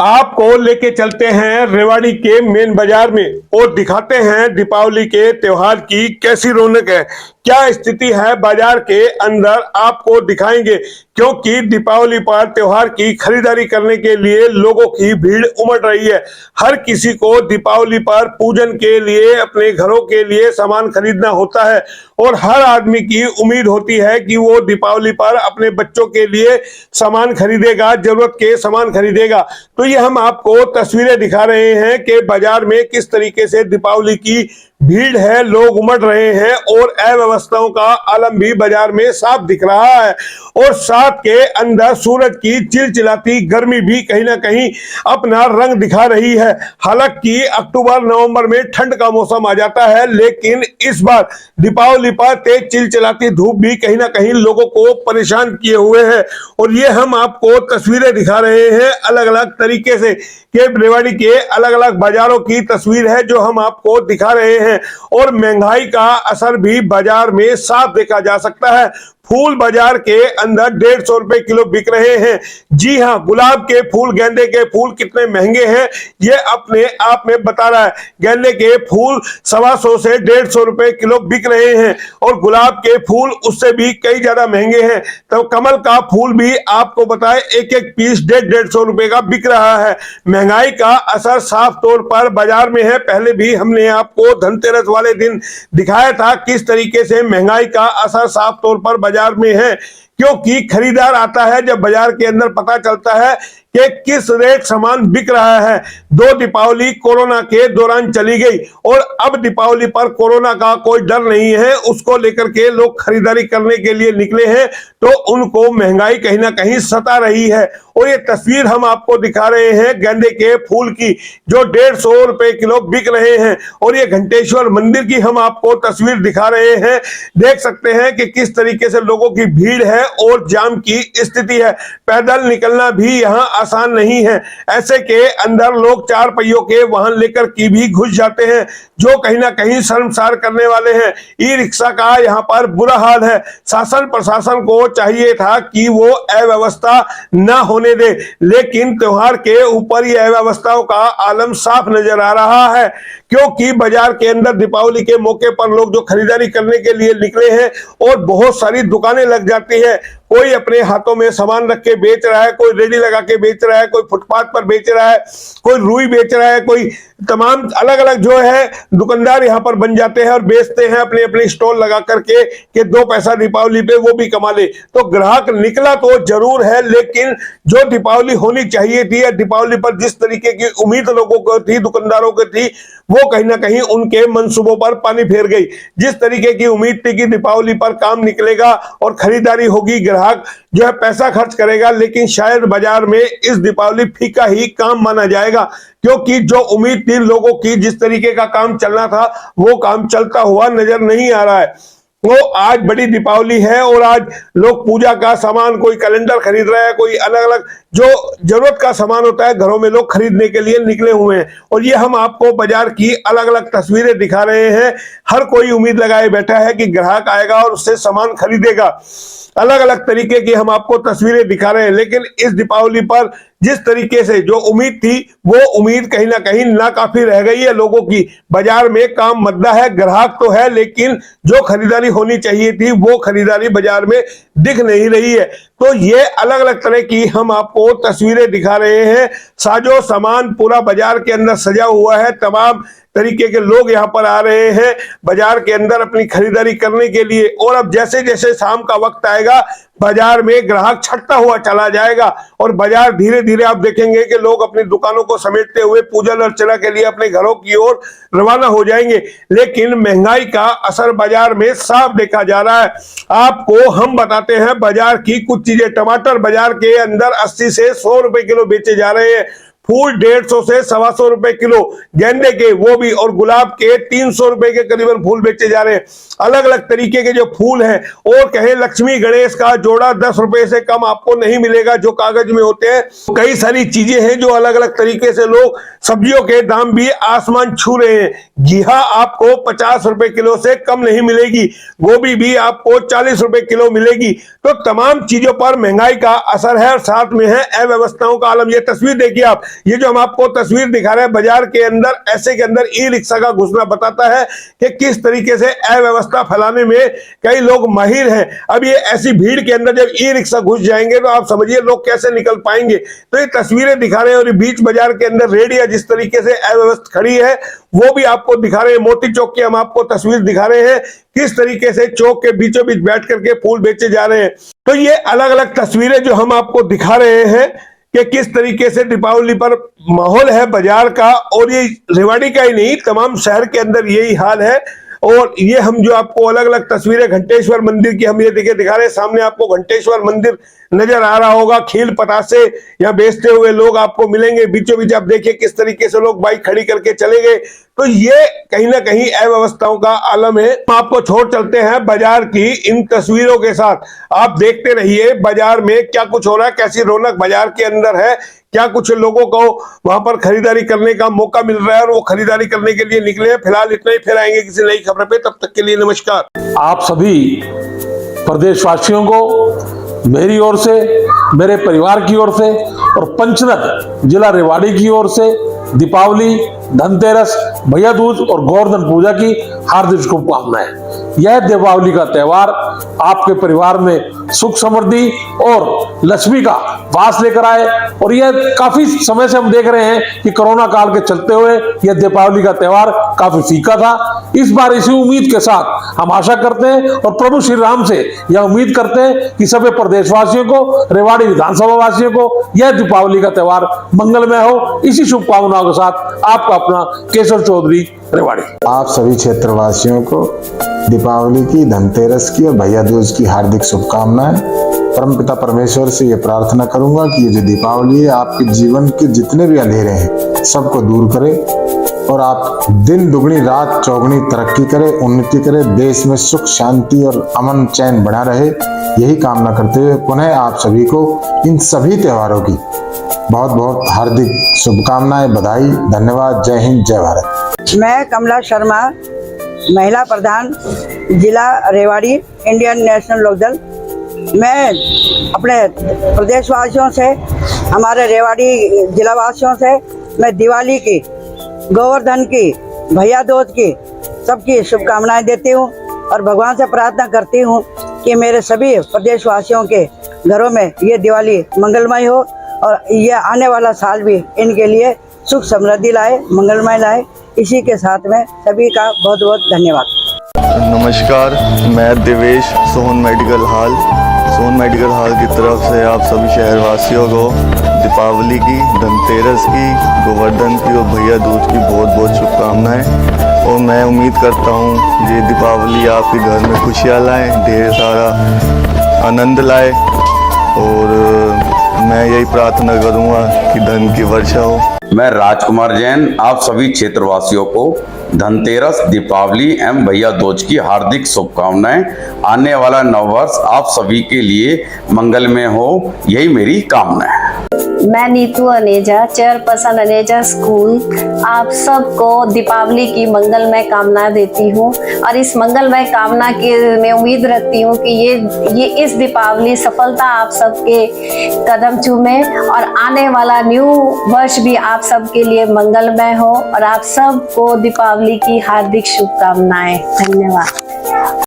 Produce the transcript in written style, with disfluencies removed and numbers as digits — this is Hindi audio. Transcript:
आपको लेके चलते हैं रेवाड़ी के मेन बाजार में और दिखाते हैं दीपावली के त्योहार की कैसी रौनक है, क्या स्थिति है बाजार के अंदर आपको दिखाएंगे। क्योंकि दीपावली पर त्योहार की खरीदारी करने के लिए लोगों की भीड़ उमड़ रही है। हर किसी को दीपावली पर पूजन के लिए अपने घरों के लिए सामान खरीदना होता है और हर आदमी की उम्मीद होती है कि वो दीपावली पर अपने बच्चों के लिए सामान खरीदेगा, जरूरत के सामान खरीदेगा। तो ये हम आपको तस्वीरें दिखा रहे हैं कि बाजार में किस तरीके से दीपावली की भीड़ है, लोग उमड़ रहे हैं और अव्यवस्थाओं का आलम भी बाजार में साफ दिख रहा है। और साथ के अंदर सूरज की चिलचिलाती गर्मी भी कहीं ना कहीं अपना रंग दिखा रही है। हालांकि अक्टूबर नवंबर में ठंड का मौसम आ जाता है, लेकिन इस बार दीपावली पर तेज चिलचिलाती धूप भी कहीं ना कहीं लोगों को परेशान किए हुए है। और ये हम आपको तस्वीरें दिखा रहे हैं अलग अलग तरीके से कि रेवाड़ी के अलग अलग बाजारों की तस्वीर है जो हम आपको दिखा रहे हैं। और महंगाई का असर भी बाजार में साफ देखा जा सकता है। फूल बाजार के अंदर 150 रुपए किलो बिक रहे हैं। जी हां, गुलाब के फूल, गेंदे के फूल कितने महंगे हैं ये अपने आप में बता रहा है। गेंदे के फूल 125 से 150 रुपए किलो बिक रहे हैं और गुलाब के फूल उससे भी कई ज्यादा महंगे हैं। तो कमल का फूल भी आपको बताए एक एक पीस 150 रुपए का बिक रहा है। महंगाई का असर साफ तौर पर बाजार में है। पहले भी हमने आपको धनतेरस वाले दिन दिखाया था किस तरीके से महंगाई का असर साफ तौर पर बाजार में है। क्योंकि खरीदार आता है जब बाजार के अंदर पता चलता है कि किस रेट सामान बिक रहा है। दो दीपावली कोरोना के दौरान चली गई और अब दीपावली पर कोरोना का कोई डर नहीं है, उसको लेकर के लोग खरीदारी करने के लिए निकले हैं तो उनको महंगाई कहीं ना कहीं सता रही है। और ये तस्वीर हम आपको दिखा रहे हैं गेंदे के फूल की जो 150 रुपए किलो बिक रहे हैं। और ये घंटेश्वर मंदिर की हम आपको तस्वीर दिखा रहे हैं। देख सकते हैं कि किस तरीके से लोगों की भीड़ है और जाम की स्थिति है। पैदल निकलना भी यहाँ आसान नहीं है। ऐसे के अंदर लोग 4 पहियों के वाहन लेकर की भी घुस जाते हैं जो कहीं ना कहीं शर्मसार करने वाले हैं। ई रिक्शा का यहाँ पर बुरा हाल है। शासन प्रशासन को चाहिए था कि वो अव्यवस्था न होने दे, लेकिन त्योहार के ऊपर ये अव्यवस्थाओं का आलम साफ नजर आ रहा है। क्योंकि बाजार के अंदर दीपावली के मौके पर लोग जो खरीदारी करने के लिए निकले हैं और बहुत सारी दुकानें लग जाती है। कोई अपने हाथों में सामान रख के बेच रहा है, कोई रेडी लगा के बेच रहा है, कोई फुटपाथ पर बेच रहा है, कोई रुई बेच रहा है, कोई तमाम अलग अलग जो है दुकानदार यहाँ पर बन जाते हैं और बेचते हैं अपने अपने स्टॉल लगा करके कि 2 पैसा दीपावली पे वो भी कमा ले। तो ग्राहक निकला तो जरूर है, लेकिन जो दीपावली होनी चाहिए थी या दीपावली पर जिस तरीके की उम्मीद लोगों को थी, दुकानदारों को थी, वो कहीं ना कहीं उनके मंसूबों पर पानी फेर गई। जिस तरीके की उम्मीद थी कि दीपावली पर काम निकलेगा और खरीदारी होगी, ग्राहक जो है पैसा खर्च करेगा, लेकिन शायद बाजार में इस दीपावली फीका ही काम माना जाएगा। क्योंकि जो उम्मीद थी लोगों की, जिस तरीके का काम चलना था वो काम चलता हुआ नजर नहीं आ रहा है। वो आज बड़ी दीपावली है और आज लोग पूजा का सामान, कोई कैलेंडर खरीद रहा है, कोई अलग अलग जो जरूरत का सामान होता है घरों में लोग खरीदने के लिए निकले हुए हैं। और ये हम आपको बाजार की अलग अलग तस्वीरें दिखा रहे हैं। हर कोई उम्मीद लगाए बैठा है कि ग्राहक आएगा और उससे सामान खरीदेगा। अलग अलग तरीके की हम आपको तस्वीरें दिखा रहे हैं, लेकिन इस दीपावली पर जिस तरीके से जो उम्मीद थी वो उम्मीद कहीं ना कहीं नाकाफी रह गई है लोगों की। बाजार में काम मद्दा है, ग्राहक तो है, लेकिन जो खरीदारी होनी चाहिए थी वो खरीदारी बाजार में दिख नहीं रही है। तो ये अलग अलग तरह की हम आपको तस्वीरें दिखा रहे हैं। साजो सामान पूरा बाजार के अंदर सजा हुआ है, तमाम तरीके के लोग यहाँ पर आ रहे हैं बाजार के अंदर अपनी खरीदारी करने के लिए। और अब जैसे जैसे शाम का वक्त आएगा बाजार में ग्राहक छटता हुआ चला जाएगा और बाजार धीरे धीरे आप देखेंगे कि लोग अपनी दुकानों को समेटते हुए पूजन अर्चना के लिए अपने घरों की ओर रवाना हो जाएंगे। लेकिन महंगाई का असर बाजार में साफ देखा जा रहा है। आपको हम बताते हैं बाजार की कुछ चीजें। टमाटर बाजार के अंदर 80 से 100 रुपए किलो बेचे जा रहे हैं। फूल 150 से 125 रुपए किलो, गेंदे के वो भी, और गुलाब के 300 रुपए के करीबन फूल बेचे जा रहे हैं। अलग अलग तरीके के जो फूल हैं, और कहें लक्ष्मी गणेश का जोड़ा 10 रुपए से कम आपको नहीं मिलेगा जो कागज में होते हैं। कई सारी चीजें हैं जो अलग अलग तरीके से लोग, सब्जियों के दाम भी आसमान छू रहे हैं। घिया आपको 50 रुपए किलो से कम नहीं मिलेगी, गोभी भी आपको 40 रुपए किलो मिलेगी। तो तमाम चीजों पर महंगाई का असर है और साथ में है अव्यवस्थाओं का आलम। ये तस्वीर देखिए आप, ये जो हम आपको तस्वीर दिखा रहे हैं बाजार के अंदर, ऐसे के अंदर ई रिक्शा का घुसना बताता है कि किस तरीके से अव्यवस्था फैलाने में कई लोग माहिर हैं। अब ये ऐसी भीड़ के अंदर जब ई रिक्शा घुस जाएंगे तो आप समझिए लोग कैसे निकल पाएंगे। तो ये तस्वीरें दिखा रहे हैं और ये बीच बाजार के अंदर रेडिया जिस तरीके से अव्यवस्था खड़ी है वो भी आपको दिखा रहे हैं। मोती चौक की हम आपको तस्वीर दिखा रहे हैं किस तरीके से चौक के बीचों बीच बैठ करके फूल बेचे जा रहे हैं। तो ये अलग अलग तस्वीरें जो हम आपको दिखा रहे हैं कि किस तरीके से दीपावली पर माहौल है बाजार का, और ये रेवाड़ी का ही नहीं तमाम शहर के अंदर यही हाल है। और ये हम जो आपको अलग अलग तस्वीरें घंटेश्वर मंदिर की हम ये दिखा रहे हैं, सामने आपको घंटेश्वर मंदिर नजर आ रहा होगा। खील पतासे यहाँ बेचते हुए लोग आपको मिलेंगे, बीचों बीच आप देखिए किस तरीके से लोग बाइक खड़ी करके चले गए। तो ये कहीं ना कहीं अव्यवस्थाओं का आलम है। आपको छोड़ चलते हैं बाजार की इन तस्वीरों के साथ, आप देखते रहिए बाजार में क्या कुछ हो रहा है, कैसी रौनक बाजार के अंदर है, क्या कुछ लोगों को वहां पर खरीदारी करने का मौका मिल रहा है और वो खरीदारी करने के लिए निकले हैं। फिलहाल इतना ही, फिर आएंगे किसी नई खबर पे, तब तक के लिए नमस्कार। आप सभी प्रदेशवासियों को मेरी ओर से, मेरे परिवार की ओर से और पंचनद जिला रेवाड़ी की ओर से दीपावली, धनतेरस, भैया दूज और गोवर्धन पूजा की हार्दिक शुभकामनाएं। यह दीपावली का त्योहार आपके परिवार में सुख समृद्धि और लक्ष्मी का वास लेकर आए। और यह काफी समय से हम देख रहे हैं कि कोरोना काल के चलते हुए यह दीपावली का त्योहार काफी फीका था। इस बार इसी उम्मीद के साथ हम आशा करते हैं और प्रभु श्री राम से यह उम्मीद करते हैं कि सभी प्रदेशवासियों को, रेवाड़ी विधानसभा वासियों को यह दीपावली का त्योहार मंगलमय हो। इसी शुभकामनाओं के साथ आपका अपना केशव चौधरी, रेवाड़ी। आप सभी क्षेत्रवासियों को दीपावली की, धनतेरस की और भैया दूज की हार्दिक शुभकामनाएं। परमपिता परमेश्वर से ये प्रार्थना करूंगा कि ये जो दीपावली है आपके जीवन के जितने भी अंधेरे हैं सबको दूर करे और आप दिन दुगनी रात चौगुनी तरक्की करे, उन्नति करे, देश में सुख शांति और अमन चैन बना रहे, यही कामना करते हुए पुनः आप सभी को इन सभी त्योहारों की बहुत बहुत हार्दिक शुभकामनाएं, बधाई, धन्यवाद। जय हिंद, जय भारत। मैं कमला शर्मा, महिला प्रधान, जिला रेवाड़ी, इंडियन नेशनल लोकदल। मैं अपने प्रदेशवासियों से, हमारे रेवाड़ी जिलावासियों से मैं दिवाली की, गोवर्धन की, भैया दूज की सबकी शुभकामनाएं देती हूँ और भगवान से प्रार्थना करती हूँ कि मेरे सभी प्रदेशवासियों के घरों में ये दिवाली मंगलमय हो और ये आने वाला साल भी इनके लिए सुख समृद्धि लाए, मंगलमय लाए। इसी के साथ में सभी का बहुत बहुत धन्यवाद। नमस्कार, मैं देवेश, सोहन मेडिकल हॉल की तरफ से आप सभी शहरवासियों को दीपावली की, धनतेरस की, गोवर्धन की और भैया दूज की बहुत बहुत शुभकामनाएं। और मैं उम्मीद करता हूँ ये दीपावली आपके घर में खुशियाँ लाए, ढेर सारा आनंद लाए और मैं यही प्रार्थना करूँगा कि धन की वर्षा हो। मैं राजकुमार जैन आप सभी क्षेत्रवासियों को धनतेरस, दीपावली एवं भैया दूज की हार्दिक शुभकामनाएं। आने वाला नववर्ष आप सभी के लिए मंगलमय हो, यही मेरी कामना है। मैं नीतू अनेजा, चेयरपर्सन अनेजा स्कूल, आप सबको दीपावली की मंगलमय कामना देती हूँ और इस मंगलमय कामना की मैं उम्मीद रखती हूँ कि ये इस दीपावली सफलता आप सबके कदम चूमे और आने वाला न्यू वर्ष भी आप सबके लिए मंगलमय हो और आप सबको दीपावली की हार्दिक शुभकामनाएं। धन्यवाद।